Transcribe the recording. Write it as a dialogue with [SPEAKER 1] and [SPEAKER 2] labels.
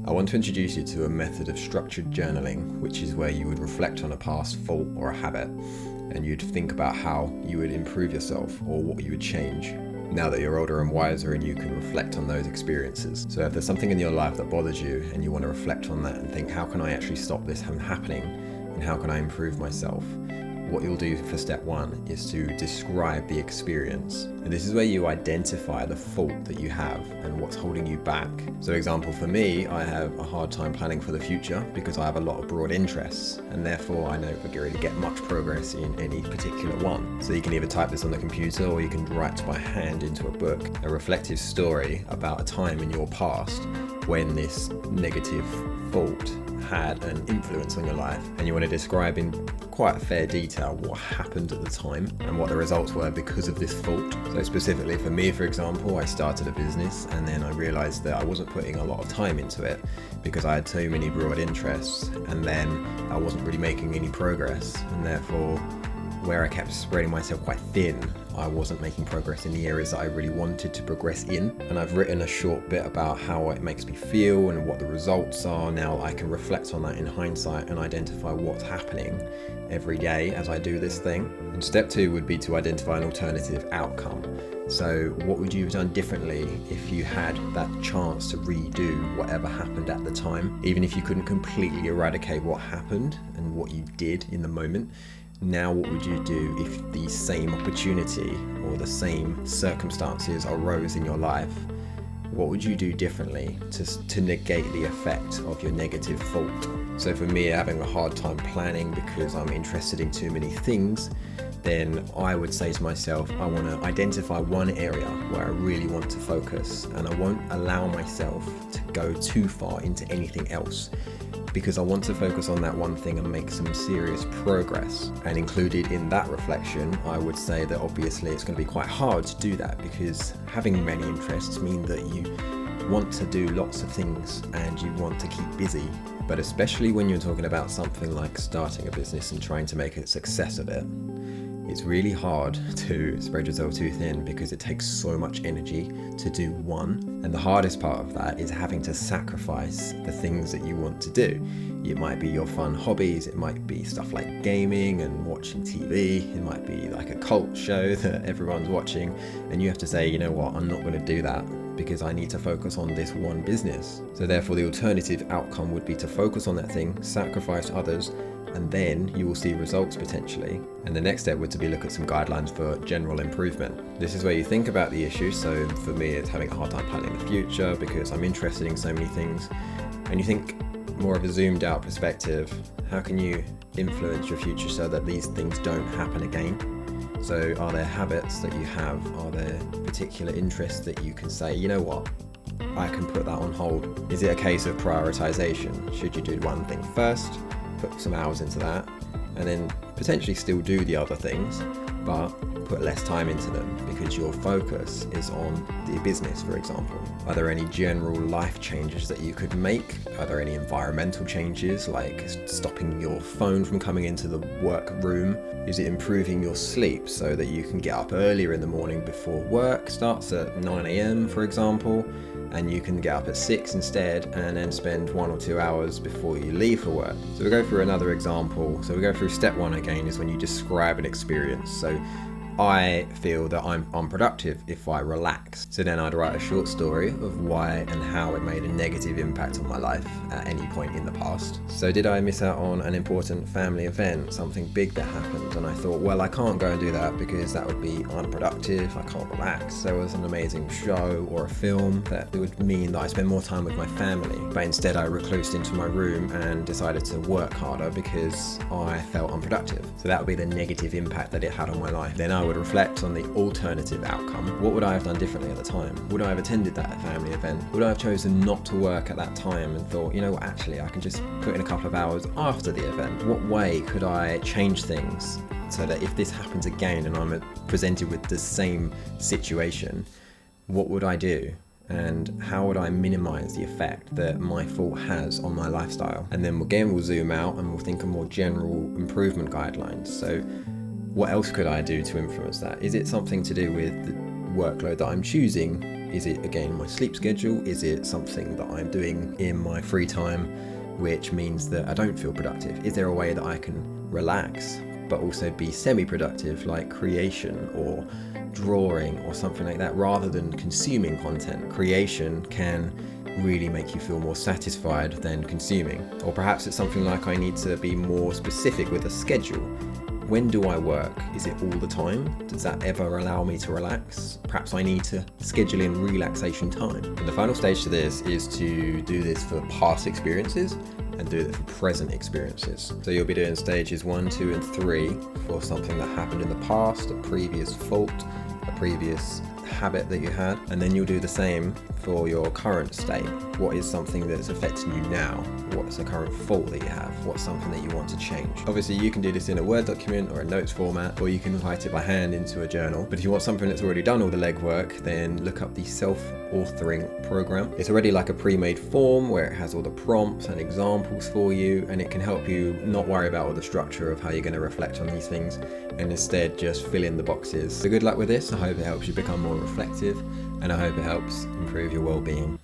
[SPEAKER 1] I want to introduce you to a method of structured journaling, which is where you would reflect on a past fault or a habit, and you'd think about how you would improve yourself or what you would change now that you're older and wiser and you can reflect on those experiences. So if there's something in your life that bothers you and you want to reflect on that and think, how can I actually stop this from happening and how can I improve myself? What you'll do for step one is to describe the experience. And this is where you identify the fault that you have and what's holding you back. So example, for me, I have a hard time planning for the future because I have a lot of broad interests and therefore I don't really get much progress in any particular one. So you can either type this on the computer or you can write by hand into a book, a reflective story about a time in your past when this negative fault had an influence on your life, and you want to describe in quite a fair detail what happened at the time and what the results were because of this fault. So specifically for me, for example, I started a business and then I realized that I wasn't putting a lot of time into it because I had so many broad interests, and then I wasn't really making any progress, and therefore where I kept spreading myself quite thin, I wasn't making progress in the areas that I really wanted to progress in. And I've written a short bit about how it makes me feel and what the results are. Now I can reflect on that in hindsight and identify what's happening every day as I do this thing. And step two would be to identify an alternative outcome. So what would you have done differently if you had that chance to redo whatever happened at the time? Even if you couldn't completely eradicate what happened and what you did in the moment, now what would you do if the same opportunity or the same circumstances arose in your life? What would you do differently to negate the effect of your negative fault? So for me, having a hard time planning because I'm interested in too many things, then I would say to myself, I want to identify one area where I really want to focus, and I won't allow myself to go too far into anything else, because I want to focus on that one thing and make some serious progress. And included in that reflection, I would say that obviously it's going to be quite hard to do that, because having many interests mean that you want to do lots of things and you want to keep busy. But especially when you're talking about something like starting a business and trying to make a success of it, it's really hard to spread yourself too thin because it takes so much energy to do one. And the hardest part of that is having to sacrifice the things that you want to do. It might be your fun hobbies, it might be stuff like gaming and watching TV, it might be like a cult show that everyone's watching, and you have to say, you know what, I'm not going to do that because I need to focus on this one business. So therefore the alternative outcome would be to focus on that thing, sacrifice others, and then you will see results potentially. And the next step would to be look at some guidelines for general improvement. This is where you think about the issue. So for me, it's having a hard time planning the future because I'm interested in so many things. And you think more of a zoomed out perspective. How can you influence your future so that these things don't happen again? So are there habits that you have? Are there particular interests that you can say, you know what, I can put that on hold? Is it a case of prioritization? Should you do one thing first, put some hours into that, and then potentially still do the other things, but put less time into them because your focus is on the business, for example? Are there any general life changes that you could make? Are there any environmental changes, like stopping your phone from coming into the work room? Is it improving your sleep so that you can get up earlier in the morning before work starts at 9 a.m, for example, and you can get up at 6 instead and then spend 1 or 2 hours before you leave for work? So we'll go through another example. So we go through step one again, is when you describe an experience. So I feel that I'm unproductive if I relax. So then I'd write a short story of why and how it made a negative impact on my life at any point in the past. So did I miss out on an important family event, something big that happened? And I thought, well, I can't go and do that because that would be unproductive. I can't relax. There was an amazing show or a film that would mean that I spend more time with my family. But instead I reclused into my room and decided to work harder because I felt unproductive. So that would be the negative impact that it had on my life. Then I would reflect on the alternative outcome. What would I have done differently at the time? Would I have attended that family event? Would I have chosen not to work at that time and thought, you know what, actually I can just put in a couple of hours after the event? What way could I change things so that if this happens again and I'm presented with the same situation, what would I do? And how would I minimize the effect that my fault has on my lifestyle? And then again, we'll zoom out and we'll think of more general improvement guidelines. So what else could I do to influence that? Is it something to do with the workload that I'm choosing? Is it, again, my sleep schedule? Is it something that I'm doing in my free time, which means that I don't feel productive? Is there a way that I can relax but also be semi-productive, like creation or drawing or something like that, rather than consuming content? Creation can really make you feel more satisfied than consuming. Or perhaps it's something like, I need to be more specific with a schedule. When do I work? Is it all the time? Does that ever allow me to relax? Perhaps I need to schedule in relaxation time. And the final stage to this is to do this for past experiences and do it for present experiences. So you'll be doing stages 1, 2, and 3 for something that happened in the past, a previous fault, a previous habit that you had, and then you'll do the same for your current state. What is something that's affecting you now? What's the current fault that you have? What's something that you want to change? Obviously you can do this in a Word document or a notes format, or you can write it by hand into a journal. But if you want something that's already done all the legwork, then look up the self-authoring program. It's already like a pre-made form where it has all the prompts and examples for you, and it can help you not worry about all the structure of how you're going to reflect on these things, and instead just fill in the boxes. So good luck with this. I hope it helps you become more reflective, and I hope it helps improve your well-being.